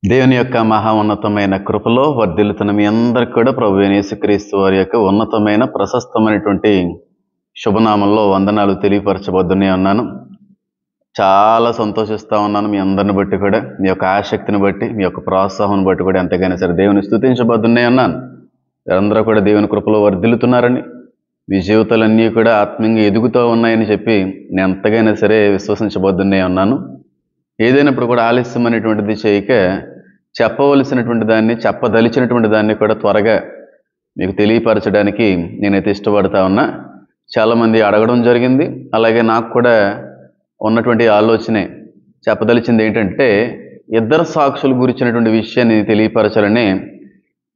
దేవుని యొక్క మహా ఉన్నతమైన కృపలో వర్ధిల్లుతున్న మీ అందరికి కూడా ప్రభువైన యేసుక్రీస్తు వారి యొక్క ఉన్నతమైన ప్రశస్తమైనటువంటి శుభనామంలో వందనాలు తెలియపరచబోద్దునే ఉన్నాను. చాలా సంతోషిస్తూ ఉన్నాను మీ అందరిని బట్టి కూడా, మీ యొక్క ఆసక్తిని బట్టి, మీ యొక్క ప్రోత్సాహం బట్టి కూడా ఎంతగానో సరే దేవుని స్తుతించబోద్దునే ఉన్నాను. అందరూ కూడా దేవుని కృపలో వర్ధిల్లుతున్నారని, మీ జీవితాలన్నీ కూడా ఆత్మీయంగా ఎదుగుతూ ఉన్నాయని చెప్పి నేను ఎంతగానో సరే విశ్వసించబోద్దునే ఉన్నాను. ఏదైనప్పుడు కూడా ఆలస్యం అనేటువంటిది చేయక చెప్పవలసినటువంటి దాన్ని, చెప్పదలిచినటువంటి దాన్ని కూడా త్వరగా మీకు తెలియపరచడానికి నేనైతే ఇష్టపడతా ఉన్నా. చాలామంది అడగడం జరిగింది. అలాగే నాకు కూడా ఉన్నటువంటి ఆలోచనే చెప్పదలిచింది ఏంటంటే, ఇద్దరు సాక్షుల గురించినటువంటి విషయాన్ని తెలియపరచాలనే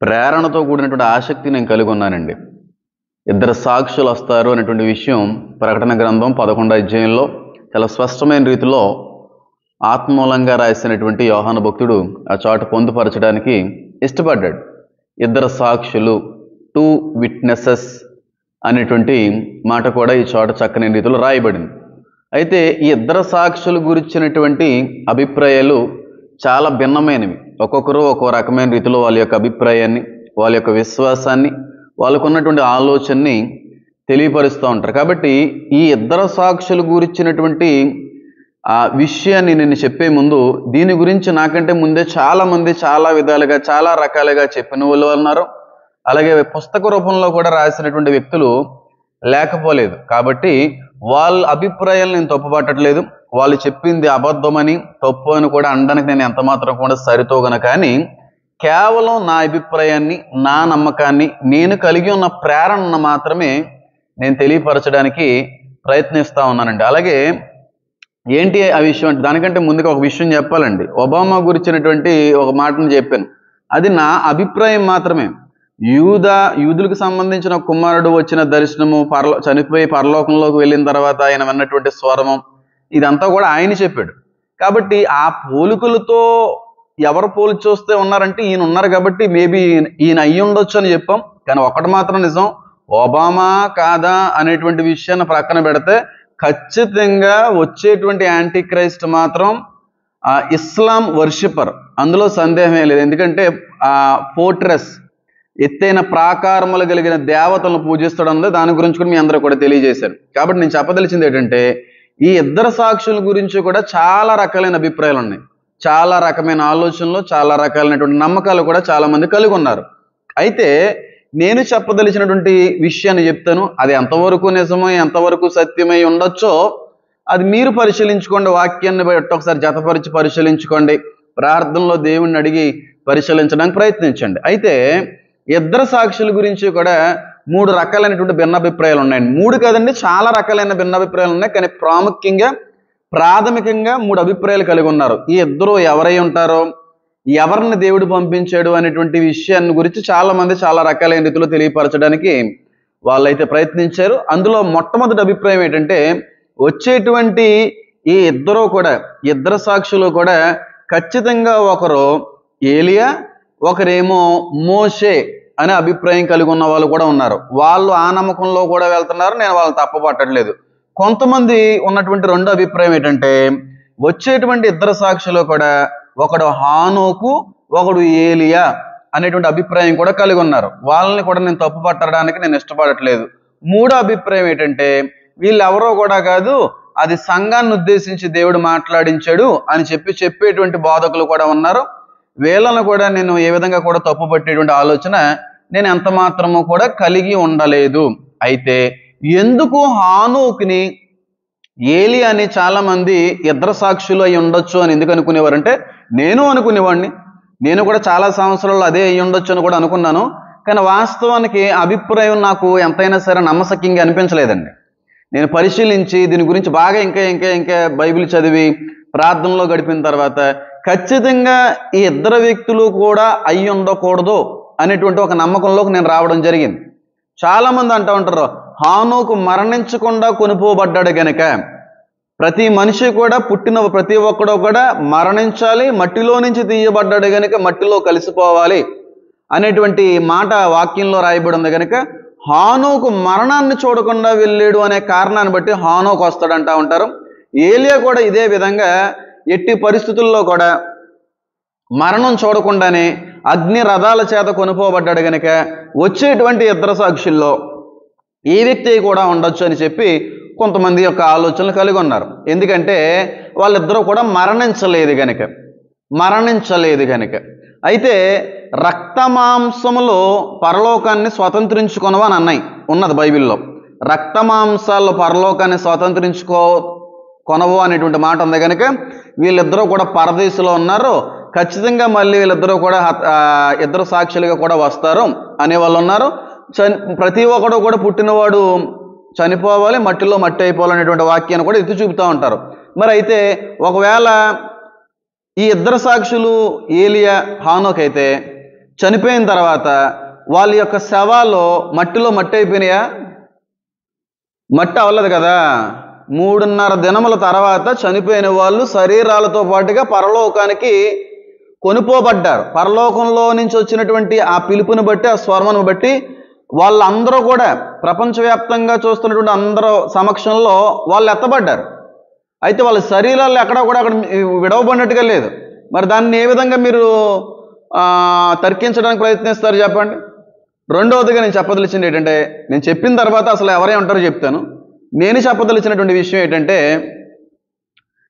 ప్రేరణతో కూడినటువంటి ఆసక్తి నేను కలిగి ఉన్నానండి. ఇద్దరు సాక్షులు వస్తారు అనేటువంటి విషయం ప్రకటన గ్రంథం 11వ అధ్యాయంలో చాలా స్పష్టమైన రీతిలో ఆత్మూలంగా రాసినటువంటి యోహాను భక్తుడు ఆ చోట పొందుపరచడానికి ఇష్టపడ్డాడు. ఇద్దరు సాక్షులు, 2 విట్నెసెస్ అనేటువంటి మాట కూడా ఈ చోట చక్కని రీతిలో రాయబడింది. అయితే ఈ ఇద్దరు సాక్షులు గురించినటువంటి అభిప్రాయాలు చాలా భిన్నమైనవి. ఒక్కొక్కరు ఒక్కో రకమైన రీతిలో వాళ్ళ యొక్క అభిప్రాయాన్ని, వాళ్ళ యొక్క విశ్వాసాన్ని, వాళ్ళకు ఉన్నటువంటి ఆలోచనని తెలియపరుస్తూ ఉంటారు. కాబట్టి ఈ ఇద్దరు సాక్షులు గురించినటువంటి ఆ విషయాన్ని నేను చెప్పే ముందు, దీని గురించి నాకంటే ముందే చాలామంది చాలా విధాలుగా, చాలా రకాలుగా చెప్పిన వాళ్ళు ఉన్నారు. అలాగే పుస్తక రూపంలో కూడా రాసినటువంటి వ్యక్తులు లేకపోలేదు. కాబట్టి వాళ్ళ అభిప్రాయాలు నేను తప్పుపట్టట్లేదు. వాళ్ళు చెప్పింది అబద్ధమని, తప్పు అని కూడా అనడానికి నేను ఎంత మాత్రం కూడా సరితూగను. కానీ కేవలం నా అభిప్రాయాన్ని, నా నమ్మకాన్ని, నేను కలిగి ఉన్న ప్రేరణను మాత్రమే నేను తెలియపరచడానికి ప్రయత్నిస్తూ ఉన్నానండి. అలాగే ఏంటి ఆ విషయం అంటే, దానికంటే ముందుగా ఒక విషయం చెప్పాలండి. ఒబామా గురించినటువంటి ఒక మాటను చెప్పాను. అది నా అభిప్రాయం మాత్రమే. యూదులకు సంబంధించిన కుమారుడు వచ్చిన దర్శనము, చనిపోయి పరలోకంలోకి వెళ్ళిన తర్వాత ఆయన విన్నటువంటి స్వరము, ఇదంతా కూడా ఆయన చెప్పాడు. కాబట్టి ఆ పోలికలతో ఎవరు పోలి చూస్తే ఉన్నారంటే ఈయన ఉన్నారు. కాబట్టి మేబీ ఈయన అయ్యి ఉండొచ్చు అని చెప్పాం. కానీ ఒకటి మాత్రం నిజం, ఒబామా కాదా అనేటువంటి విషయాన్ని ప్రక్కన పెడితే ఖచ్చితంగా వచ్చేటువంటి యాంటీ క్రైస్ట్ మాత్రం ఇస్లాం వర్షిపర్, అందులో సందేహమే లేదు. ఎందుకంటే ఆ ఫోర్ట్రెస్, ఎత్తైన ప్రాకారములు కలిగిన దేవతలను పూజిస్తడం, దాని గురించి కూడా మీ అందరూ కూడా తెలియజేశారు. కాబట్టి నేను చెప్పదలిచింది ఏంటంటే, ఈ ఇద్దరు సాక్షుల గురించి కూడా చాలా రకాలైన అభిప్రాయాలు ఉన్నాయి. చాలా రకమైన ఆలోచనలు, చాలా రకాలైనటువంటి నమ్మకాలు కూడా చాలా మంది కలిగి ఉన్నారు. అయితే నేను చెప్పదలిచినటువంటి విషయాన్ని చెప్తాను. అది ఎంతవరకు నిజమో, ఎంతవరకు సత్యమై ఉండొచ్చో అది మీరు పరిశీలించుకోండి. వాక్యాన్ని బట్టి ఒకసారి జతపరిచి పరిశీలించుకోండి. ప్రార్థనలో దేవుణ్ణి అడిగి పరిశీలించడానికి ప్రయత్నించండి. అయితే ఇద్దరు సాక్షుల గురించి కూడా 3 రకాలైనటువంటి భిన్నాభిప్రాయాలు ఉన్నాయండి. 3 కాదండి, చాలా రకాలైన భిన్నాభిప్రాయాలు ఉన్నాయి. కానీ ప్రాథమికంగా 3 అభిప్రాయాలు కలిగి ఉన్నారు. ఈ ఇద్దరు ఎవరై ఉంటారో, ఎవరిని దేవుడు పంపించాడు అనేటువంటి విషయాన్ని గురించి చాలా మంది చాలా రకాలైన రీతిలో తెలియపరచడానికి వాళ్ళైతే ప్రయత్నించారు. అందులో మొట్టమొదటి అభిప్రాయం ఏంటంటే, వచ్చేటువంటి ఈ ఇద్దరు సాక్షులు కూడా ఖచ్చితంగా ఒకరు ఏలియా, ఒకరేమో మోషే అనే అభిప్రాయం కలిగి ఉన్న వాళ్ళు కూడా ఉన్నారు. వాళ్ళు ఆ నమ్మకంలో కూడా వెళ్తున్నారు. నేను వాళ్ళని తప్పుపట్టట్లేదు. కొంతమంది ఉన్నటువంటి రెండో అభిప్రాయం ఏంటంటే, వచ్చేటువంటి ఇద్దరు సాక్షులు కూడా ఒకడు హానోకు, ఒకడు ఏలియా అనేటువంటి అభిప్రాయం కూడా కలిగి ఉన్నారు. వాళ్ళని కూడా నేను తప్పు పట్టడానికి నేను ఇష్టపడట్లేదు. మూడో అభిప్రాయం ఏంటంటే, వీళ్ళెవరో కూడా కాదు, అది సంఘాన్ని ఉద్దేశించి దేవుడు మాట్లాడించాడు అని చెప్పేటువంటి బోధకులు కూడా ఉన్నారు. వీళ్ళను కూడా నేను ఏ విధంగా కూడా తప్పు పట్టేటువంటి ఆలోచన నేను ఎంత మాత్రము కూడా కలిగి ఉండలేదు. అయితే ఎందుకు హానోకుని, ఏలియా అని చాలా మంది ఇద్దరు సాక్షులు అయి ఉండొచ్చు అని ఎందుకు అనుకునేవారంటే, నేను అనుకునేవాడిని. నేను కూడా చాలా సంవత్సరాలు అదే అయి ఉండొచ్చు అని కూడా అనుకున్నాను. కానీ వాస్తవానికి అభిప్రాయం నాకు ఎంతైనా సరే నమ్మశక్యంగా అనిపించలేదండి. నేను పరిశీలించి దీని గురించి బాగా ఇంకా బైబిల్ చదివి ప్రార్థనలో గడిపిన తర్వాత ఖచ్చితంగా ఈ ఇద్దరు వ్యక్తులు కూడా అయి ఉండకూడదు అనేటువంటి ఒక నమ్మకంలోకి నేను రావడం జరిగింది. చాలామంది అంటూ ఉంటారు, హానోకు మరణించకుండా కొనుపోబడ్డాడు గనక ప్రతి మనిషి కూడా, పుట్టిన ప్రతి ఒక్కడో కూడా మరణించాలి, మట్టిలో నుంచి తీయబడ్డాడు కనుక మట్టిలో కలిసిపోవాలి అనేటువంటి మాట వాక్యంలో రాయబడి ఉంది. కనుక హానోకు మరణాన్ని చూడకుండా వెళ్ళాడు అనే కారణాన్ని బట్టి హానోకు వస్తాడంటా ఉంటారు. ఏలియా కూడా ఇదే విధంగా ఎట్టి పరిస్థితుల్లో కూడా మరణం చూడకుండానే అగ్ని రథాల చేత కొనుక్కోబడ్డాడు గనుక వచ్చేటువంటి ఇద్దరు సాక్షుల్లో ఈ వ్యక్తి కూడా ఉండొచ్చు అని చెప్పి కొంతమంది యొక్క ఆలోచనలు కలిగి ఉన్నారు. ఎందుకంటే వాళ్ళిద్దరూ కూడా మరణించలేదు గనుక. అయితే రక్తమాంసములో పరలోకాన్ని స్వతంత్రించుకొనవా అని ఉన్నది బైబిల్లో. రక్తమాంసాల్లో పరలోకాన్ని కొనవు అనేటువంటి మాట ఉంది కనుక వీళ్ళిద్దరూ కూడా పరదేశంలో ఉన్నారు. ఖచ్చితంగా మళ్ళీ వీళ్ళిద్దరూ కూడా ఇద్దరు సాక్షులుగా కూడా వస్తారు అనే వాళ్ళు ఉన్నారు. ప్రతి ఒక్కడు కూడా పుట్టినవాడు చనిపోవాలి, మట్టిలో మట్టి అయిపోవాలనేటువంటి వాక్యాన్ని కూడా ఎత్తి చూపుతూ ఉంటారు. మరి అయితే ఒకవేళ ఈ ఇద్దరు సాక్షులు ఏలియా హానోక్ అయితే చనిపోయిన తర్వాత వాళ్ళ యొక్క శవాలు మట్టిలో మట్టి అయిపోయినాయా? మట్టి అవ్వలేదు కదా. 3.5 దినముల తర్వాత చనిపోయిన వాళ్ళు శరీరాలతో పాటుగా పరలోకానికి కొనుపోబడ్డారు. పరలోకంలో నుంచి వచ్చినటువంటి ఆ పిలుపుని బట్టి, ఆ స్వరమును బట్టి వాళ్ళందరూ కూడా ప్రపంచవ్యాప్తంగా చూస్తున్నటువంటి అందరూ సమక్షంలో వాళ్ళు ఎత్తబడ్డారు. అయితే వాళ్ళ శరీరాలు ఎక్కడా కూడా అక్కడ విడవబడినట్టుగా లేదు. మరి దాన్ని ఏ విధంగా మీరు తర్కించడానికి ప్రయత్నిస్తారు చెప్పండి? రెండవదిగా నేను చెప్పదలిచింది ఏంటంటే, నేను చెప్పిన తర్వాత అసలు ఎవరే ఉంటారో చెప్తాను. నేను చెప్పదలిచినటువంటి విషయం ఏంటంటే,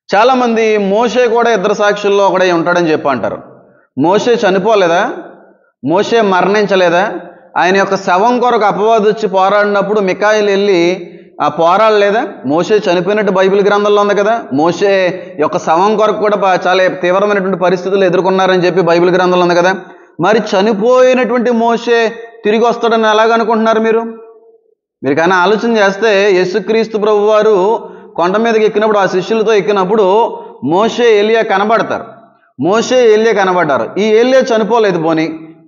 చాలామంది మోషే కూడా ఇద్దరు సాక్షుల్లో ఒకడే ఉంటాడని చెప్పి అంటారు. మోషే చనిపోలేదా? మోషే మరణించలేదా? ఆయన యొక్క శవం కొరకు అపవాది వచ్చి పోరాడినప్పుడు మికాయిలు వెళ్ళి ఆ పోరాడలేదా? మోషే చనిపోయినట్టు బైబిల్ గ్రంథంలో ఉంది కదా. మోషే యొక్క శవం కొరకు కూడా చాలా తీవ్రమైనటువంటి పరిస్థితులు ఎదుర్కొన్నారని చెప్పి బైబిల్ గ్రంథంలో ఉంది కదా. మరి చనిపోయినటువంటి మోషే తిరిగి వస్తాడని ఎలాగనుకుంటున్నారు మీరు కానీ ఆలోచన చేస్తే యేసుక్రీస్తు ప్రభు వారు కొండ మీదకి ఎక్కినప్పుడు, ఆ శిష్యులతో ఎక్కినప్పుడు మోషే ఏలియా కనబడతారు. కనబడ్డారు. ఈ ఏలియా చనిపోలేదు, పోని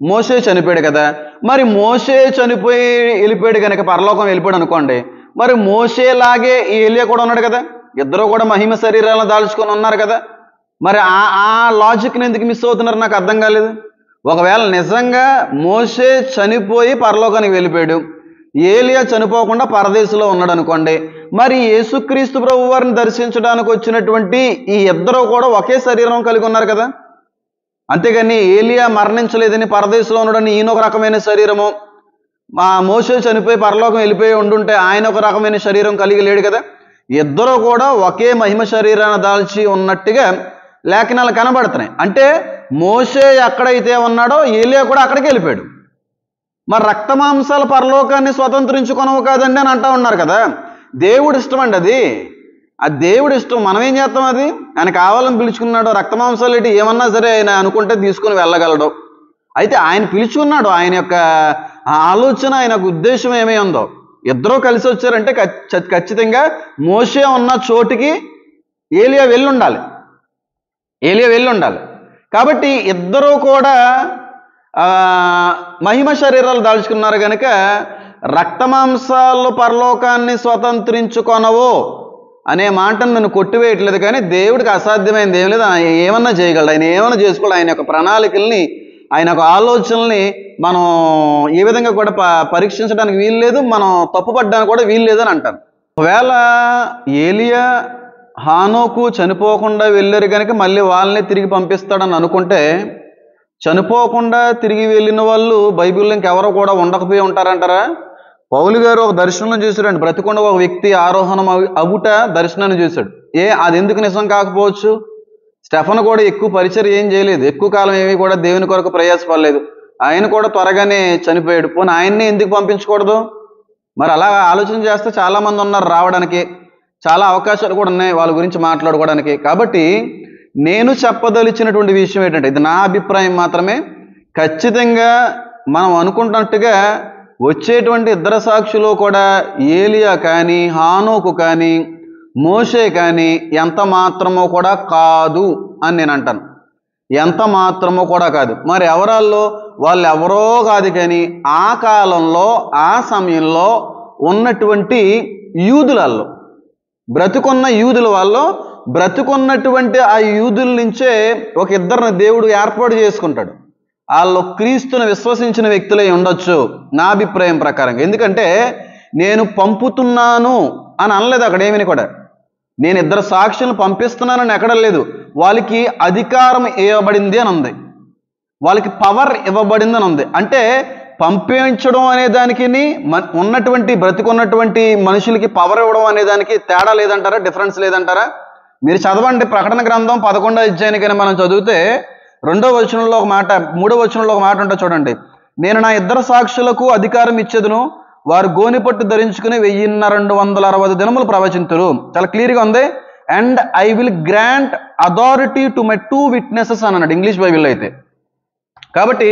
మోషే చనిపోయాడు కదా. మరి మోషే చనిపోయి వెళ్ళిపోయాడు కనుక పరలోకం వెళ్ళిపోయాడు అనుకోండి, మరి మోషేలాగే ఈ ఏలియా కూడా ఉన్నాడు కదా. ఇద్దరు కూడా మహిమ శరీరాలను దాల్చుకొని ఉన్నారు కదా. మరి ఆ లాజిక్ని ఎందుకు మిస్ అవుతున్నారు నాకు అర్థం కాలేదు. ఒకవేళ నిజంగా మోషే చనిపోయి పరలోకానికి వెళ్ళిపోయాడు, ఏలియా చనిపోకుండా పరదేశంలో ఉన్నాడు అనుకోండి, మరి యేసుక్రీస్తు ప్రభు వారిని దర్శించడానికి వచ్చినటువంటి ఈ ఇద్దరు కూడా ఒకే శరీరం కలిగి ఉన్నారు కదా. అంతేగాని ఏలియా మరణించలేదని పరదేశంలో ఉన్నాడని ఈయన ఒక రకమైన శరీరము, మోషే చనిపోయి పరలోకం వెళ్ళిపోయి ఉండుంటే ఆయన ఒక రకమైన శరీరం కలిగి లేడు కదా. ఇద్దరు కూడా ఒకే మహిమ శరీరాన్ని దాల్చి ఉన్నట్టుగా లేఖనాలు కనబడుతున్నాయి. అంటే మోషే ఎక్కడైతే ఉన్నాడో ఏలియా కూడా అక్కడికి వెళ్ళిపోయాడు. మరి రక్తమాంసాల పరలోకాన్ని స్వతంత్రించుకొనవు కాదండి అని అంటూ ఉన్నారు కదా. దేవుడి ఇష్టం అండి అది. ఆ దేవుడి ఇష్టం. మనం ఏం చేస్తాం? అది ఆయన కావాలని పిలుచుకున్నాడు. రక్తమాంసాలు ఏంటి ఏమన్నా సరే ఆయన అనుకుంటే తీసుకుని వెళ్ళగలడు. అయితే ఆయన పిలుచుకున్నాడు. ఆయన యొక్క ఆలోచన, ఆయన ఉద్దేశం ఏమై ఉందో, ఇద్దరూ కలిసి వచ్చారంటే ఖచ్చితంగా మోషే ఉన్న చోటికి ఏలియా వెళ్ళి ఉండాలి. కాబట్టి ఇద్దరూ కూడా మహిమ శరీరాలు దాల్చుకున్నారు కనుక రక్తమాంసాలు పరలోకాన్ని స్వతంత్రించుకొనవు అనే మాటను నేను కొట్టివేయట్లేదు. కానీ దేవుడికి అసాధ్యమైనది ఏం లేదు. ఆయన ఏమన్నా చేయగలడు, ఆయన ఏమన్నా చేసుకోవాలి. ఆయన యొక్క ప్రణాళికల్ని, ఆయన యొక్క ఆలోచనల్ని మనం ఏ విధంగా కూడా పరీక్షించడానికి వీలు లేదు, మనం తప్పుపడ్డానికి కూడా వీలు లేదని అంటాను. ఒకవేళ ఏలియా హానోకు చనిపోకుండా వెళ్ళారు కనుక మళ్ళీ వాళ్ళని తిరిగి పంపిస్తాడని అనుకుంటే, చనిపోకుండా తిరిగి వెళ్ళిన వాళ్ళు బైబిల్లో ఇంకెవరో కూడా ఉండకపోయి ఉంటారంటారా? పౌలు గారు ఒక దర్శనం చూశాడండి. బ్రతికొండ ఒక వ్యక్తి ఆరోహణం అవుట దర్శనాన్ని చూశాడు. అది ఎందుకు నిజం కాకపోవచ్చు? స్టెఫన్ కూడా ఎక్కువ పరిచయం ఏం చేయలేదు, ఎక్కువ కాలం ఏమీ కూడా దేవుని కొరకు ప్రయాసపడలేదు. ఆయన కూడా త్వరగానే చనిపోయాడు. పోనీ ఆయన్ని ఎందుకు పంపించకూడదు? మరి అలా ఆలోచన చేస్తే చాలామంది ఉన్నారు రావడానికి, చాలా అవకాశాలు కూడా ఉన్నాయి వాళ్ళ గురించి మాట్లాడుకోవడానికి. కాబట్టి నేను చెప్పదలిచినటువంటి విషయం ఏంటంటే, ఇది నా అభిప్రాయం మాత్రమే. ఖచ్చితంగా మనం అనుకుంటున్నట్టుగా వచ్చేటువంటి ఇద్దరు సాక్షులు కూడా ఏలియా కానీ, హానోకు కానీ, మోషే కానీ ఎంత మాత్రమో కూడా కాదు అని నేను అంటాను. ఎంత మాత్రమో కూడా కాదు. మరి ఎవరాల్లో? వాళ్ళు ఎవరో కాదు కానీ ఆ కాలంలో, ఆ సమయంలో ఉన్నటువంటి యూదులలో, బ్రతుకున్న యూదుల వాళ్ళు, బ్రతుకున్నటువంటి ఆ యూదుల నుంచే ఒక ఇద్దరిని దేవుడు ఏర్పాటు చేసుకుంటాడు. వాళ్ళు క్రీస్తుని విశ్వసించిన వ్యక్తులై ఉండొచ్చు నా అభిప్రాయం ప్రకారం. ఎందుకంటే నేను పంపుతున్నాను అని అనలేదు అక్కడ ఏమని కూడా. నేను ఇద్దరు సాక్షులను పంపిస్తున్నానని ఎక్కడ లేదు. వాళ్ళకి అధికారం ఇవ్వబడింది అని ఉంది. వాళ్ళకి పవర్ ఇవ్వబడిందని ఉంది. అంటే పంపించడం అనే దానికి ఉన్నటువంటి బ్రతికున్నటువంటి మనుషులకి పవర్ ఇవ్వడం అనే దానికి తేడా లేదంటారా? డిఫరెన్స్ లేదంటారా? మీరు చదవండి ప్రకటన గ్రంథం 11వ అధ్యాయానికైనా మనం చదివితే 2వ వచనంలో ఒక మాట, 3వ వచనంలో ఒక మాట ఉంటుంది చూడండి. నేను నా ఇద్దరు సాక్షులకు అధికారం ఇచ్చేదును, వారు గోనిపట్టు ధరించుకుని 1260 దినములు ప్రవచింతురు. చాలా క్లియర్గా ఉంది. And I will grant authority to my 2 witnesses అని అన్నాడు ఇంగ్లీష్ బైబిల్లో అయితే. కాబట్టి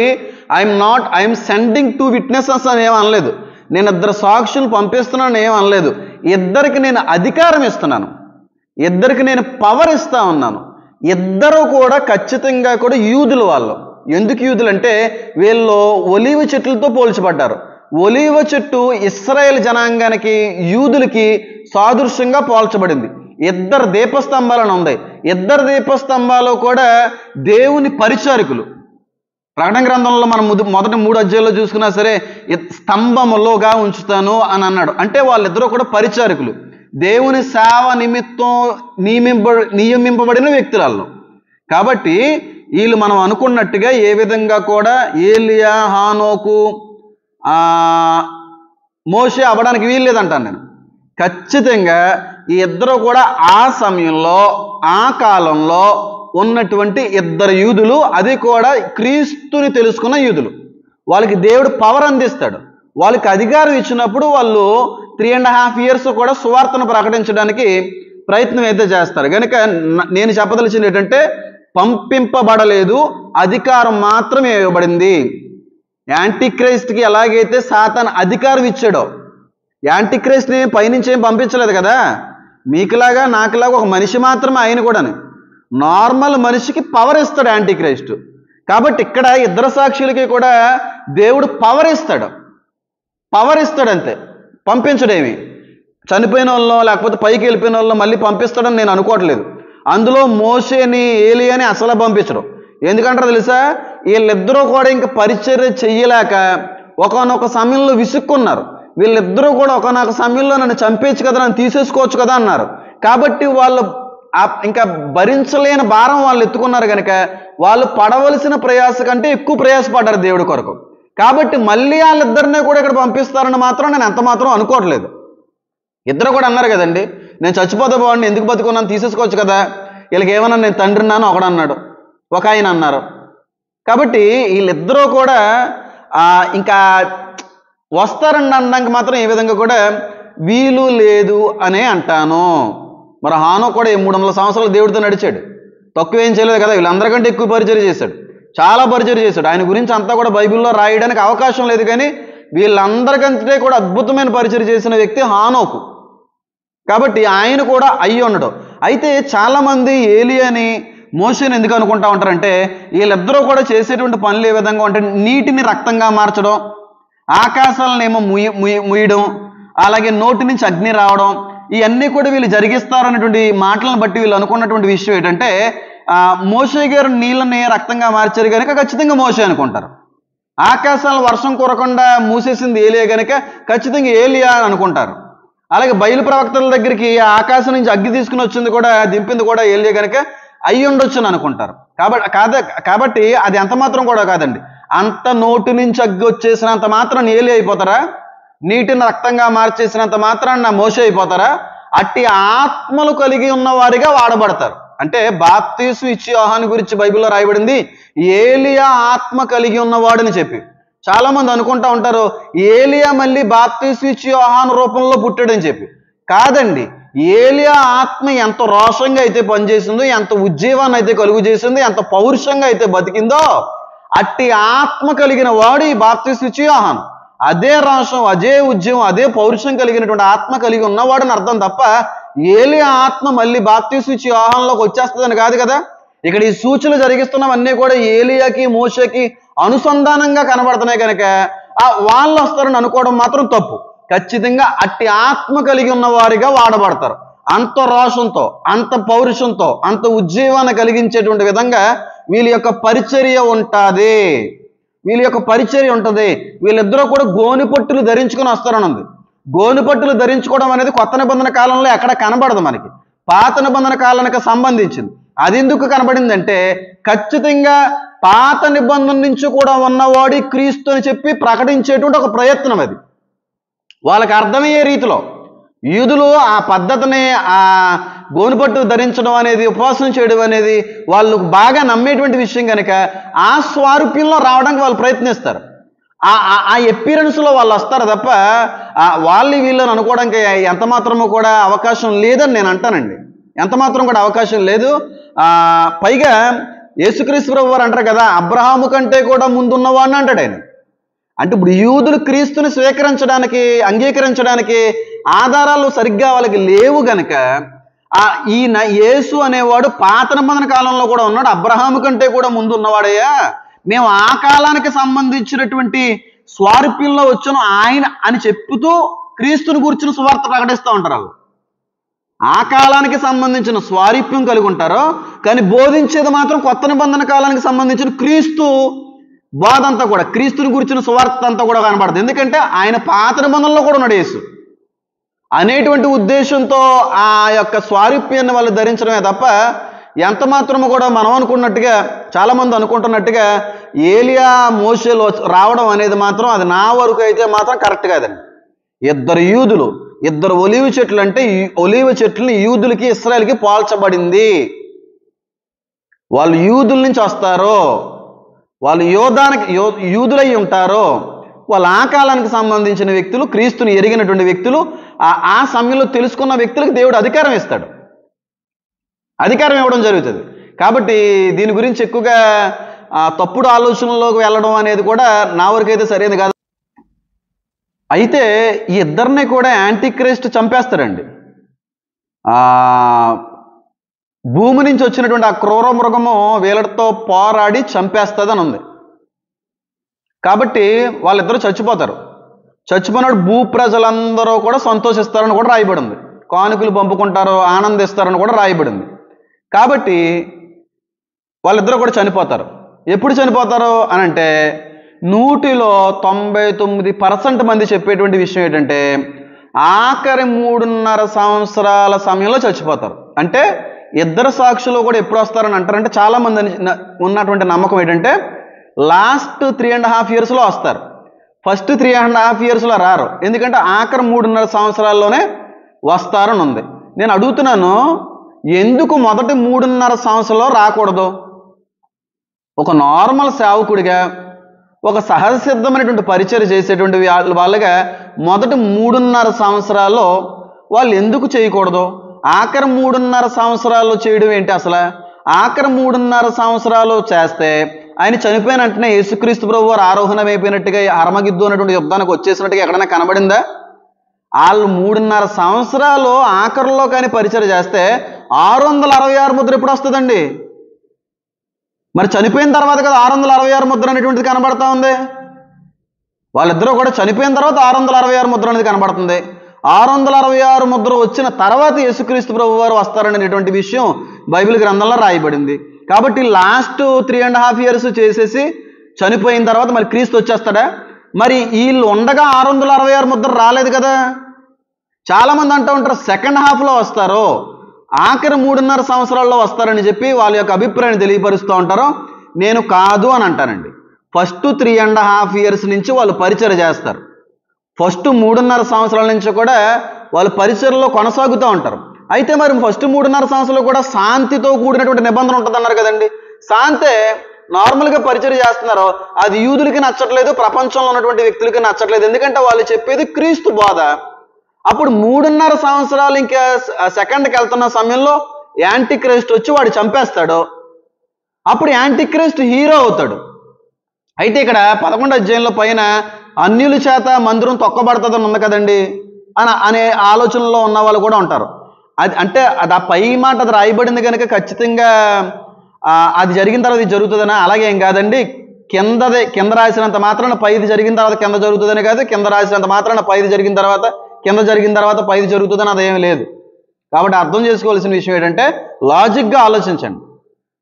ఐఎమ్ సెండింగ్ 2 విట్నెసెస్ అని ఏం అనలేదు. నేను 2 సాక్షులు పంపిస్తున్నాను ఏం అనలేదు. ఇద్దరికి నేను అధికారం ఇస్తున్నాను, ఇద్దరికి నేను పవర్ ఇస్తా ఉన్నాను. ఇద్దరు కూడా ఖచ్చితంగా కూడా యూదులు. వాళ్ళు ఎందుకు యూదులు అంటే వీళ్ళు ఒలీవ చెట్లతో పోల్చబడ్డారు. ఒలీవ చెట్టు ఇశ్రాయేల్ జనాంగానికి యూదులకి సాదృశ్యంగా పోల్చబడింది. 2 దీపస్తంభాలను ఉంది. 2 దీపస్తంభాలు కూడా దేవుని పరిచారకులు. ప్రకటన గ్రంథంలో మనం మొదటి 3 అధ్యాయాల్లో చూసుకున్నా సరే స్తంభములోగా ఉంచుతాను అని అన్నాడు. అంటే వాళ్ళిద్దరూ కూడా పరిచారకులు, దేవుని సేవ నిమిత్తం నియమింపబడిన వ్యక్తులలో. కాబట్టి వీళ్ళు మనం అనుకున్నట్టుగా ఏ విధంగా కూడా ఏలియా, హానోకు, మోషే అవ్వడానికి వీలు లేదంటాను నేను. ఖచ్చితంగా ఈ ఇద్దరు కూడా ఆ సమయంలో ఆ కాలంలో ఉన్నటువంటి 2 యూదులు, అది కూడా క్రీస్తుని తెలుసుకున్న యూదులు. వాళ్ళకి దేవుడు పవర్ అందిస్తాడు. వాళ్ళకి అధికారం ఇచ్చినప్పుడు వాళ్ళు 3.5 years కూడా సువార్తను ప్రకటించడానికి ప్రయత్నం అయితే చేస్తారు. కనుక నేను చెప్పదలిచింది ఏంటంటే పంపింపబడలేదు, అధికారం మాత్రమే ఇవ్వబడింది. యాంటీక్రైస్ట్కి ఎలాగైతే సాతాను అధికారం ఇచ్చాడో, యాంటీక్రైస్ట్ని పైనుంచి ఏం పంపించలేదు కదా. మీకులాగా నాకులాగా ఒక మనిషి మాత్రమే ఆయన కూడా. నార్మల్ మనిషికి పవర్ ఇస్తాడు యాంటీక్రైస్ట్. కాబట్టి ఇక్కడ 2 సాక్షులకి కూడా దేవుడు పవర్ ఇస్తాడు, అంతే, పంపించడేమి. చనిపోయిన వాళ్ళలో లేకపోతే పైకి వెళ్ళిపోయిన వాళ్ళలో మళ్ళీ పంపిస్తాడని నేను అనుకోవట్లేదు. అందులో మోషేని, ఏలియాని అసలు పంపించడం. ఎందుకంటారో తెలుసా? వీళ్ళిద్దరూ కూడా ఇంకా పరిచర్య చెయ్యలేక ఒకనొక సమయంలో విసుక్కున్నారు. వీళ్ళిద్దరూ కూడా ఒకనొక సమయంలో నన్ను చంపేయచ్చు కదా, నన్ను తీసేసుకోవచ్చు కదా అన్నారు. కాబట్టి వాళ్ళు ఇంకా భరించలేని భారం వాళ్ళు ఎత్తుకున్నారు. కనుక వాళ్ళు పడవలసిన ప్రయాస కంటే ఎక్కువ ప్రయాసపడ్డారు దేవుడి కొరకు. కాబట్టి మళ్ళీ వాళ్ళిద్దరినే కూడా ఇక్కడ పంపిస్తారని మాత్రం నేను ఎంత మాత్రం అనుకోవట్లేదు. ఇద్దరు కూడా అన్నారు కదండి, నేను చచ్చిపోతే బాగుండి, ఎందుకు బతుకున్నాను, తీసేసుకోవచ్చు కదా. వీళ్ళకి ఏమన్నా నేను తండ్రిన్నాను ఒకడు అన్నాడు, ఒక ఆయన అన్నారు. కాబట్టి వీళ్ళిద్దరూ కూడా ఇంకా వస్తారని అనడానికి మాత్రం ఏ విధంగా కూడా వీలు లేదు అనే అంటాను. మరి హానో కూడా 300 సంవత్సరాలు దేవుడితో నడిచాడు, తక్కువ ఏం చేయలేదు కదా. వీళ్ళందరికంటే ఎక్కువ పరిచర్య చేశాడు, చాలా పరిచర్య చేశాడు. ఆయన గురించి అంతా కూడా బైబిల్లో రాయడానికి అవకాశం లేదు. కానీ వీళ్ళందరికంటే కూడా అద్భుతమైన పరిచర్య చేసిన వ్యక్తి హానోకు. కాబట్టి ఆయన కూడా అయ్యి ఉండడం. అయితే చాలామంది ఏలియాని, మోషేని ఎందుకు అనుకుంటా ఉంటారంటే వీళ్ళిద్దరూ కూడా చేసేటువంటి పనులు ఏ విధంగా అంటే నీటిని రక్తంగా మార్చడం, ఆకాశాలనేమో ముయ్యడం, అలాగే నోటి నుంచి అగ్ని రావడం, ఇవన్నీ కూడా వీళ్ళు జరిగిస్తారనేటువంటి మాటలను బట్టి వీళ్ళు అనుకున్నటువంటి విషయం ఏంటంటే మోషే గారు నీళ్ళని రక్తంగా మార్చారు కనుక ఖచ్చితంగా మోషే అనుకుంటారు. ఆకాశాలు వర్షం కురకుండా మూసేసింది ఏలియా కనుక ఖచ్చితంగా ఏలియా అని అనుకుంటారు. అలాగే బయలు ప్రవక్తల దగ్గరికి ఆకాశం నుంచి అగ్గి తీసుకుని వచ్చింది కూడా, దింపింది కూడా ఏలియా కనుక అయ్యి ఉండొచ్చు అని అనుకుంటారు. కాబట్టి అది ఎంత మాత్రం కూడా కాదండి. అంత నోటి నుంచి అగ్గి వచ్చేసినంత మాత్రం ఏలియా అయిపోతారా? నీటిని రక్తంగా మార్చేసినంత మాత్రాన్ని మోషే అయిపోతారా? అట్టి ఆత్మలు కలిగి ఉన్న వారిగా వాడబడతారు. అంటే బాప్తీసు ఇచ్చి యోహాను గురించి బైబిల్లో రాయబడింది ఏలియా ఆత్మ కలిగి ఉన్నవాడని చెప్పి. చాలా మంది అనుకుంటా ఉంటారు ఏలియా మళ్ళీ బాప్తీసు ఇచ్చి యోహాను రూపంలో పుట్టాడని చెప్పి. కాదండి, ఏలియా ఆత్మ ఎంత రోషంగా అయితే పనిచేసిందో, ఎంత ఉజ్జీవాన్ని అయితే కలుగు చేసిందో, ఎంత పౌరుషంగా అయితే బతికిందో, అట్టి ఆత్మ కలిగిన వాడు ఈ బాప్తీసు ఇచ్చి యోహాను. అదే రోషం, అదే ఉద్యమం, అదే పౌరుషం కలిగినటువంటి ఆత్మ కలిగి ఉన్నవాడని అర్థం తప్ప ఏలియా ఆత్మ మళ్ళీ బాప్తీసు ఇచ్చి యోహానులోకి వచ్చేస్తుందని కాదు కదా. ఇక్కడ ఈ సూచనలు జరిగిస్తున్నవన్నీ కూడా ఏలియాకి, మోషేకి అనుసంధానంగా కనబడుతున్నాయి కనుక వాళ్ళు వస్తారని అనుకోవడం మాత్రం తప్పు. ఖచ్చితంగా అట్టి ఆత్మ కలిగి ఉన్న వారిగా వాడబడతారు. అంత రోషంతో, అంత పౌరుషంతో, అంత ఉజ్జీవాన్ని కలిగించేటువంటి విధంగా వీళ్ళ యొక్క పరిచర్య ఉంటుంది. వీళ్ళిద్దరూ కూడా గోనిపట్టులు ధరించుకొని వస్తారని ఉంది. గోనిపట్టులు ధరించుకోవడం అనేది కొత్త నిబంధన కాలంలో ఎక్కడ కనబడదు మనకి, పాత నిబంధన కాలానికి సంబంధించింది. అది ఎందుకు కనబడిందంటే ఖచ్చితంగా పాత నిబంధన నుంచి కూడా ఉన్నవాడి క్రీస్తు అని చెప్పి ప్రకటించేటువంటి ఒక ప్రయత్నం అది. వాళ్ళకి అర్థమయ్యే రీతిలో యూదులు ఆ పద్ధతిని, ఆ గోనుపట్టు ధరించడం అనేది, ఉపవాసం చేయడం అనేది వాళ్ళు బాగా నమ్మేటువంటి విషయం కనుక ఆ స్వారూప్యంలో రావడానికి వాళ్ళు ప్రయత్నిస్తారు. ఆ ఎపిరెన్స్లో వాళ్ళు వస్తారు తప్ప వాళ్ళు వీళ్ళని అనుకోవడానికి ఎంత మాత్రమో కూడా అవకాశం లేదని నేను అంటానండి. ఎంత మాత్రం కూడా అవకాశం లేదు. పైగా యేసుక్రీస్తు ప్రభువు వారు అంటారు కదా, అబ్రహాము కంటే కూడా ముందున్నవాడిని అంటాడు ఆయన. అంటే ఇప్పుడు యూదులు క్రీస్తుని స్వీకరించడానికి, అంగీకరించడానికి ఆధారాలు సరిగ్గా వాళ్ళకి లేవు గనక ఈయన యేసు అనేవాడు పాత నిబంధన కాలంలో కూడా ఉన్నాడు, అబ్రహాము కంటే కూడా ముందు ఉన్నవాడయ్యా, మేము ఆ కాలానికి సంబంధించినటువంటి స్వారూప్యంలో వచ్చాను ఆయన అని చెప్పుతూ క్రీస్తుని గురించిన సువార్త ప్రకటిస్తూ ఉంటారు. వాళ్ళు ఆ కాలానికి సంబంధించిన స్వారూప్యం కలిగి ఉంటారు, కానీ బోధించేది మాత్రం కొత్త నిబంధన కాలానికి సంబంధించిన క్రీస్తు బోధ అంతా కూడా, క్రీస్తుని గురించిన సువార్త అంతా కూడా కనబడుతుంది. ఎందుకంటే ఆయన పాత నిబంధనలో కూడా ఉన్నాడు యేసు అనేటువంటి ఉద్దేశంతో ఆ యొక్క స్వారూప్యాన్ని వాళ్ళు ధరించడమే తప్ప ఎంత మాత్రము కూడా మనం అనుకున్నట్టుగా, చాలామంది అనుకుంటున్నట్టుగా ఏలియా మోషేలు రావడం అనేది మాత్రం అది నా వరకు అయితే మాత్రం కరెక్ట్ కాదండి. ఇద్దరు యూదులు, ఇద్దరు ఒలీవ చెట్లు, అంటే ఒలీవ చెట్లని యూదులకి ఇశ్రాయేలుకి పోల్చబడింది. వాళ్ళు యూదుల నుంచి వస్తారు, వాళ్ళు యూదులై ఉంటారు, వాళ్ళు ఆ కాలానికి సంబంధించిన వ్యక్తులు, క్రీస్తుని ఎరిగినటువంటి వ్యక్తులు, ఆ సమయంలో తెలుసుకున్న వ్యక్తులకు దేవుడు అధికారం ఇస్తాడు, అధికారం ఇవ్వడం జరుగుతుంది. కాబట్టి దీని గురించి ఎక్కువగా తప్పుడు ఆలోచనలోకి వెళ్ళడం అనేది కూడా నా వరకైతే సరైనది కాదు. అయితే ఈ ఇద్దరిని కూడా యాంటీక్రైస్ట్ చంపేస్తాడండి. భూమి నుంచి వచ్చినటువంటి ఆ క్రూర మృగము వీళ్ళతో పోరాడి చంపేస్తుందని ఉంది. కాబట్టి వాళ్ళిద్దరూ చచ్చిపోతారు. చచ్చిపోయినప్పుడు భూ ప్రజలందరూ కూడా సంతోషిస్తారని కూడా రాయబడింది, కానుకలు పంపుకుంటారు, ఆనందిస్తారని కూడా రాయబడింది. కాబట్టి వాళ్ళిద్దరూ కూడా చనిపోతారు. ఎప్పుడు చనిపోతారు అని అంటే 100లో 99% మంది చెప్పేటువంటి విషయం ఏంటంటే ఆఖరి 3.5 సంవత్సరాల సమయంలో చచ్చిపోతారు. అంటే ఇద్దరు సాక్షులు కూడా ఎప్పుడు వస్తారని అంటారంటే చాలామంది ఉన్నటువంటి నమ్మకం ఏంటంటే లాస్ట్ 3.5 yearsలో వస్తారు, ఫస్ట్ 3.5 yearsలో రారు. ఎందుకంటే ఆఖరి 3.5 సంవత్సరాల్లోనే వస్తారని ఉంది. నేను అడుగుతున్నాను, ఎందుకు మొదటి 3.5 సంవత్సరాల్లో రాకూడదు? ఒక నార్మల్ సేవకుడిగా, ఒక సహజ సిద్ధమైనటువంటి పరిచయం చేసేటువంటి వాళ్ళగా మొదటి 3.5 సంవత్సరాల్లో వాళ్ళు ఎందుకు చేయకూడదు? ఆఖరి 3.5 సంవత్సరాల్లో చేయడం ఏంటి అసలు? ఆఖరి 3.5 సంవత్సరాలు చేస్తే ఆయన చనిపోయిన వెంటనే యేసుక్రీస్తు ప్రభు వారు ఆరోహణం అయిపోయినట్టుగా అర్మగిద్దు అనేటువంటి యుద్ధానికి వచ్చేసినట్టుగా ఎక్కడైనా కనబడిందా? వాళ్ళు 3.5 సంవత్సరాలు ఆఖరిలో కానీ పరిచయం చేస్తే 666 ముద్ర ఎప్పుడు వస్తుందండి? మరి చనిపోయిన తర్వాత కదా 666 ముద్ర అనేటువంటిది కనబడతా ఉంది. వాళ్ళిద్దరూ కూడా చనిపోయిన తర్వాత 666 ముద్ర అనేది కనబడుతుంది. 666 ముద్ర వచ్చిన తర్వాత యేసుక్రీస్తు ప్రభు వారు వస్తారనేటువంటి విషయం బైబిల్ గ్రంథంలో రాయబడింది. కాబట్టి లాస్ట్ 3.5 years చేసేసి చనిపోయిన తర్వాత మరి క్రీస్తు వచ్చేస్తాడా? మరి వీళ్ళు ఉండగా 666 ముద్ర రాలేదు కదా. చాలామంది అంటూ ఉంటారు సెకండ్ హాఫ్లో వస్తారు, ఆఖరి 3.5 సంవత్సరాల్లో వస్తారని చెప్పి వాళ్ళ యొక్క అభిప్రాయాన్ని తెలియపరుస్తూ ఉంటారు. నేను కాదు అని అంటానండి. ఫస్ట్ 3.5 years నుంచి వాళ్ళు పరిచయం చేస్తారు. ఫస్ట్ 3.5 సంవత్సరాల నుంచి కూడా వాళ్ళు పరిచయంలో కొనసాగుతూ ఉంటారు. అయితే మరి ఫస్ట్ 3.5 సంవత్సరాలు కూడా శాంతితో కూడినటువంటి నిబంధన ఉంటుంది అన్నారు కదండి. శాంతే నార్మల్గా పరిచయం చేస్తున్నారు, అది యూదులకి నచ్చట్లేదు, ప్రపంచంలో ఉన్నటువంటి వ్యక్తులకి నచ్చట్లేదు. ఎందుకంటే వాళ్ళు చెప్పేది క్రీస్తు బోధ. అప్పుడు 3.5 సంవత్సరాలు ఇంకా సెకండ్కి వెళ్తున్న సమయంలో యాంటీక్రైస్ట్ వచ్చి వాడు చంపేస్తాడు. అప్పుడు యాంటీక్రైస్ట్ హీరో అవుతాడు. అయితే ఇక్కడ 11వ అధ్యాయంలో పైన అన్యుల చేత మందిరం తొక్కబడుతుందని ఉంది కదండి అనే ఆలోచనలో ఉన్న వాళ్ళు కూడా ఉంటారు. అది అంటే అది ఆ పై మాట అది రాయబడింది కనుక ఖచ్చితంగా అది జరిగిన తర్వాత ఇది జరుగుతుందని అలాగే ఏం కాదండి. కింద రాసినంత మాత్రాన పైది జరిగిన తర్వాత కింద జరుగుతుందని కాదు, కింద రాసినంత మాత్రాన పైది జరిగిన తర్వాత కింద జరిగిన తర్వాత పైది జరుగుతుందని అదేమీ లేదు. కాబట్టి అర్థం చేసుకోవాల్సిన విషయం ఏంటంటే లాజిక్గా ఆలోచించండి.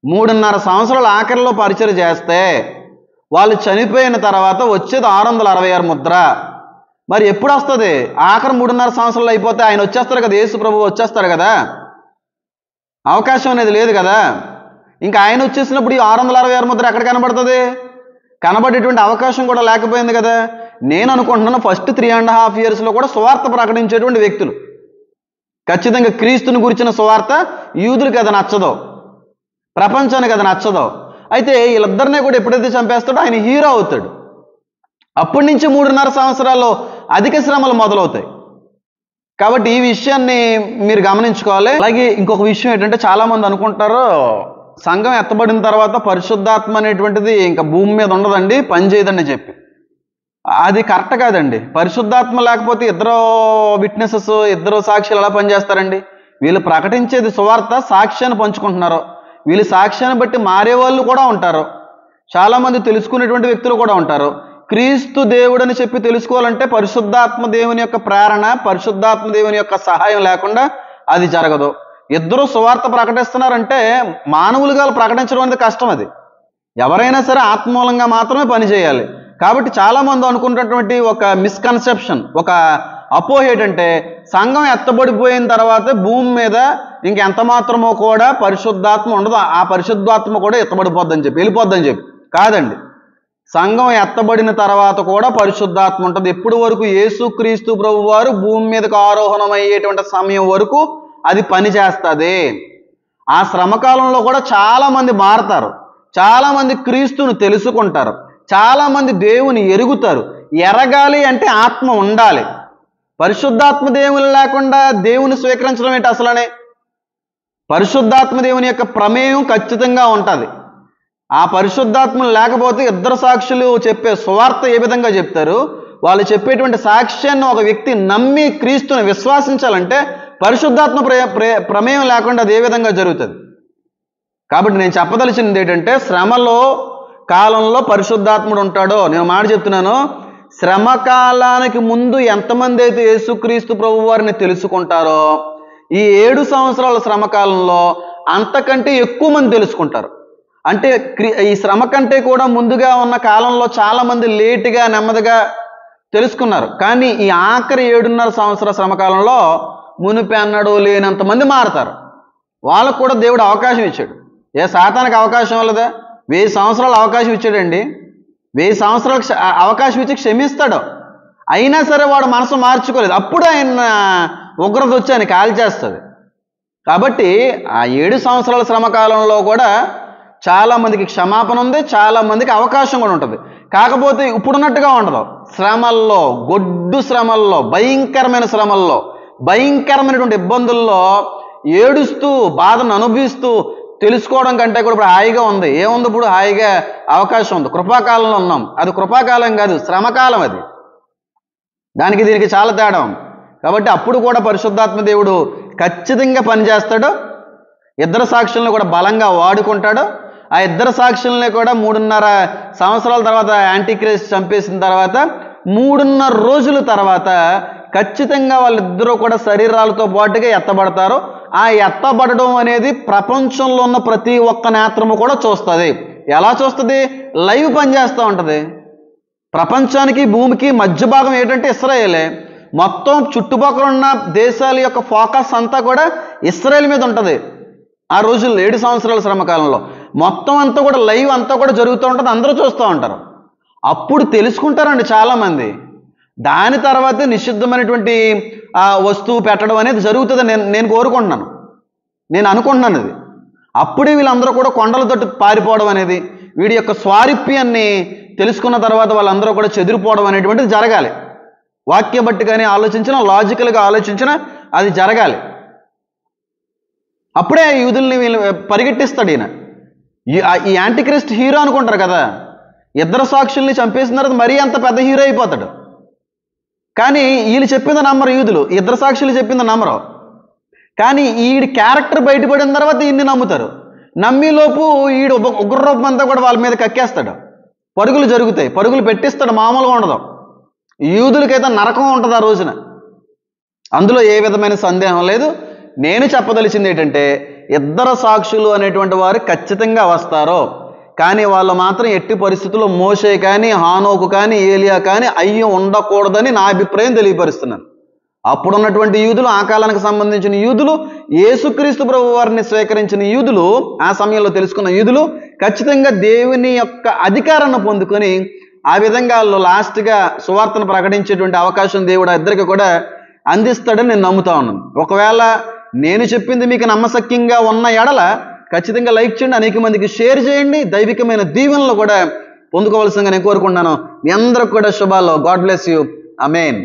3.5 సంవత్సరాల ఆఖరిలో పరిచయం చేస్తే వాళ్ళు చనిపోయిన తర్వాత వచ్చేది 666 ముద్ర. మరి ఎప్పుడు వస్తుంది? ఆఖరి 3.5 సంవత్సరాలు అయిపోతే ఆయన వచ్చేస్తారు కదా, యేసు ప్రభువు వచ్చేస్తారు కదా, అవకాశం అనేది లేదు కదా. ఇంకా ఆయన వచ్చేసినప్పుడు ఈ 666 ముద్ర ఎక్కడ కనబడుతుంది? కనబడేటువంటి అవకాశం కూడా లేకపోయింది కదా. నేను అనుకుంటున్నాను ఫస్ట్ 3.5 yearsలో కూడా సువార్త ప్రకటించేటువంటి వ్యక్తులు ఖచ్చితంగా క్రీస్తుని గురించిన సువార్త యూదులకు అది నచ్చదో, ప్రపంచానికి అది నచ్చదో. అయితే వీళ్ళిద్దరినీ కూడా ఎప్పుడైతే చంపేస్తాడో ఆయన హీరో అవుతాడు. అప్పటి నుంచి 3.5 సంవత్సరాల్లో అధిక శ్రమలు మొదలవుతాయి. కాబట్టి ఈ విషయాన్ని మీరు గమనించుకోవాలి. అలాగే ఇంకొక విషయం ఏంటంటే, చాలామంది అనుకుంటారు సంఘం ఎత్తబడిన తర్వాత పరిశుద్ధాత్మ అనేటువంటిది ఇంకా భూమి మీద ఉండదండి, పని చేయదండి చెప్పి. అది కరెక్ట్ కాదండి. పరిశుద్ధాత్మ లేకపోతే ఇద్దరు విట్నెసెస్, ఇద్దరు సాక్షులు ఎలా పనిచేస్తారండి? వీళ్ళు ప్రకటించేది సువార్త, సాక్ష్యాన్ని పంచుకుంటున్నారు. వీళ్ళు సాక్ష్యాన్ని బట్టి మారే వాళ్ళు కూడా ఉంటారు, చాలామంది తెలుసుకునేటువంటి వ్యక్తులు కూడా ఉంటారు. క్రీస్తు దేవుడని చెప్పి తెలుసుకోవాలంటే పరిశుద్ధాత్మ దేవుని యొక్క ప్రేరణ, పరిశుద్ధాత్మ దేవుని యొక్క సహాయం లేకుండా అది జరగదు. ఇద్దరు సువార్త ప్రకటిస్తున్నారంటే మానవులుగా ప్రకటించడం అనేది కష్టం. అది ఎవరైనా సరే ఆత్మూలంగా మాత్రమే పనిచేయాలి. కాబట్టి చాలామంది అనుకున్నటువంటి ఒక మిస్కన్సెప్షన్, ఒక అపోహ ఏంటంటే సంఘం ఎత్తబడిపోయిన తర్వాత భూమి మీద ఇంకెంత మాత్రమో కూడా పరిశుద్ధాత్మ ఉండదు, ఆ పరిశుద్ధాత్మ కూడా ఎత్తబడిపోద్దని చెప్పి వెళ్ళిపోద్దని చెప్పి. కాదండి, సంఘం ఎత్తబడిన తర్వాత కూడా పరిశుద్ధాత్మ ఉంటుంది. ఎప్పుడు వరకు? యేసుక్రీస్తు ప్రభువారు భూమి మీదకు ఆరోహణమయ్యేటువంటి సమయం వరకు అది పనిచేస్తుంది. ఆ శ్రమకాలంలో కూడా చాలామంది మారతారు, చాలామంది క్రీస్తును తెలుసుకుంటారు, చాలామంది దేవుని ఎరుగుతారు. ఎరగాలి అంటే ఆత్మ ఉండాలి. పరిశుద్ధాత్మ దేవుని లేకుండా దేవుని స్వీకరించడం ఏంటి అసలనే? పరిశుద్ధాత్మ దేవుని యొక్క ప్రమేయం ఖచ్చితంగా ఉంటుంది. ఆ పరిశుద్ధాత్మ లేకపోతే ఇద్దరు సాక్షులు చెప్పే సువార్త ఏ విధంగా చెప్తారు? వాళ్ళు చెప్పేటువంటి సాక్ష్యాన్ని ఒక వ్యక్తి నమ్మి క్రీస్తుని విశ్వాసించాలంటే పరిశుద్ధాత్మ ప్రమేయం లేకుండా అది ఏ విధంగా జరుగుతుంది? కాబట్టి నేను చెప్పదలిచింది ఏంటంటే, శ్రమలో కాలంలో పరిశుద్ధాత్ముడు ఉంటాడో, నేను మాట చెప్తున్నాను, శ్రమ కాలానికి ముందు ఎంతమంది అయితే యేసుక్రీస్తు ప్రభు వారిని తెలుసుకుంటారో ఈ 7 సంవత్సరాల శ్రమకాలంలో అంతకంటే ఎక్కువ మంది తెలుసుకుంటారు. అంటే ఈ శ్రమ కంటే కూడా ముందుగా ఉన్న కాలంలో చాలామంది లేటుగా నెమ్మదిగా తెలుసుకున్నారు. కానీ ఈ ఆఖరి 7.5 సంవత్సరాల శ్రమకాలంలో మునిపి అన్నాడు లేనంతమంది మారతారు. వాళ్ళకు కూడా దేవుడు అవకాశం ఇచ్చాడు. ఏ సాతానికి అవకాశం వల్లదా? 1000 సంవత్సరాలు అవకాశం ఇచ్చాడండి. 1000 సంవత్సరాలకు అవకాశం ఇచ్చి క్షమిస్తాడు. అయినా సరే వాడు మనసు మార్చుకోలేదు. అప్పుడు ఆయన ఉగ్రత వచ్చి ఆయన కాల్ చేస్తుంది. కాబట్టి ఆ 7 సంవత్సరాల శ్రమకాలంలో కూడా చాలామందికి క్షమాపణ ఉంది, చాలామందికి అవకాశం కూడా ఉంటుంది. కాకపోతే ఇప్పుడున్నట్టుగా ఉండదు. శ్రమల్లో, గొడ్డు శ్రమల్లో, భయంకరమైన శ్రమల్లో, భయంకరమైనటువంటి ఇబ్బందుల్లో ఏడుస్తూ బాధను అనుభవిస్తూ తెలుసుకోవడం కంటే కూడా ఇప్పుడు హాయిగా ఉంది. ఏముంది? ఇప్పుడు హాయిగా అవకాశం ఉంది. కృపాకాలంలో ఉన్నాం. అది కృపాకాలం కాదు, శ్రమకాలం. అది దానికి దీనికి చాలా తేడా ఉంది. కాబట్టి అప్పుడు కూడా పరిశుద్ధాత్మ దేవుడు ఖచ్చితంగా పనిచేస్తాడు. ఇద్దరు సాక్షులను కూడా బలంగా వాడుకుంటాడు. ఆ ఇద్దరు సాక్షుల్ని కూడా 3.5 సంవత్సరాల తర్వాత యాంటీక్రైస్ట్ చంపేసిన తర్వాత 3.5 రోజుల తర్వాత ఖచ్చితంగా వాళ్ళిద్దరూ కూడా శరీరాలతో పాటుగా ఎత్తబడతారు. ఆ ఎత్తబడడం అనేది ప్రపంచంలో ఉన్న ప్రతి ఒక్క నేత్రము కూడా చూస్తుంది. ఎలా చూస్తుంది? లైవ్ పనిచేస్తూ ఉంటుంది. ప్రపంచానికి భూమికి మధ్య భాగం ఏంటంటే ఇస్రాయేలే. మొత్తం చుట్టుపక్కల ఉన్న దేశాల యొక్క ఫోకస్ అంతా కూడా ఇస్రాయేల్ మీద ఉంటుంది. ఆ రోజుల్లో 7 సంవత్సరాల శ్రమకాలంలో మొత్తం అంతా కూడా లైవ్ అంతా కూడా జరుగుతూ ఉంటుంది. అందరూ చూస్తూ ఉంటారు. అప్పుడు తెలుసుకుంటారండి చాలామంది. దాని తర్వాత నిషిద్ధమైనటువంటి వస్తువు పెట్టడం అనేది జరుగుతుంది. నేను కోరుకుంటున్నాను, నేను అనుకుంటున్నాను. అది అప్పుడే వీళ్ళందరూ కూడా కొండల తట్టు పారిపోవడం అనేది, వీడి యొక్క స్వారూప్యాన్ని తెలుసుకున్న తర్వాత వాళ్ళందరూ కూడా చెదిరిపోవడం అనేటువంటిది జరగాలి. వాక్య బట్టి కానీ ఆలోచించినా, లాజికల్గా ఆలోచించినా అది జరగాలి. అప్పుడే యూదుల్ని వీళ్ళు పరిగెట్టిస్తాడు ఈయన. ఈ యాంటీక్రైస్ట్ హీరో అనుకుంటారు కదా, ఇద్దరు సాక్షుల్ని చంపేసిన తర్వాత మరీ అంత పెద్ద హీరో అయిపోతాడు. కానీ వీళ్ళు చెప్పింది నమ్మరు యూదులు, ఇద్దరు సాక్షులు చెప్పింది నమ్మరు. కానీ ఈడి క్యారెక్టర్ బయటపడిన తర్వాత ఈయన్ని నమ్ముతారు. నమ్మిలోపు ఈడు ఉగ్రరూపం అంతా కూడా వాళ్ళ మీద కక్కేస్తాడు. పరుగులు జరుగుతాయి, పరుగులు పెట్టిస్తాడు. మామూలుగా ఉండదు. యూదులకైతే నరకం ఉంటుంది ఆ రోజున. అందులో ఏ విధమైన సందేహం లేదు. నేను చెప్పదలిచింది ఏంటంటే, ఇద్దరు సాక్షులు అనేటువంటి వారు ఖచ్చితంగా వస్తారు. కానీ వాళ్ళు మాత్రం ఎట్టి పరిస్థితుల్లో మోషే కానీ, హానోకు కానీ, ఏలియా కానీ అయ్యి ఉండకూడదని నా అభిప్రాయం తెలియపరుస్తున్నాను. అప్పుడున్నటువంటి యూదులు, ఆ కాలానికి సంబంధించిన యూదులు, యేసుక్రీస్తు ప్రభు వారిని స్వీకరించిన యూదులు, ఆ సమయంలో తెలుసుకున్న యూదులు ఖచ్చితంగా దేవుని యొక్క అధికారాన్ని పొందుకొని ఆ విధంగా వాళ్ళు లాస్ట్గా సువార్తను ప్రకటించేటువంటి అవకాశం దేవుడు ఇద్దరికి కూడా అందిస్తాడని నేను నమ్ముతా ఉన్నాను. ఒకవేళ నేను చెప్పింది మీకు నమ్మశక్యంగా ఉన్న ఎడల ఖచ్చితంగా లైక్ చేయండి, అనేక మందికి షేర్ చేయండి, దైవికమైన దీవెనలు కూడా పొందుకోవాల్సిందిగా నేను కోరుకుంటున్నాను. మీ అందరికి కూడా శుభాలు. God bless you. ఆమేన్.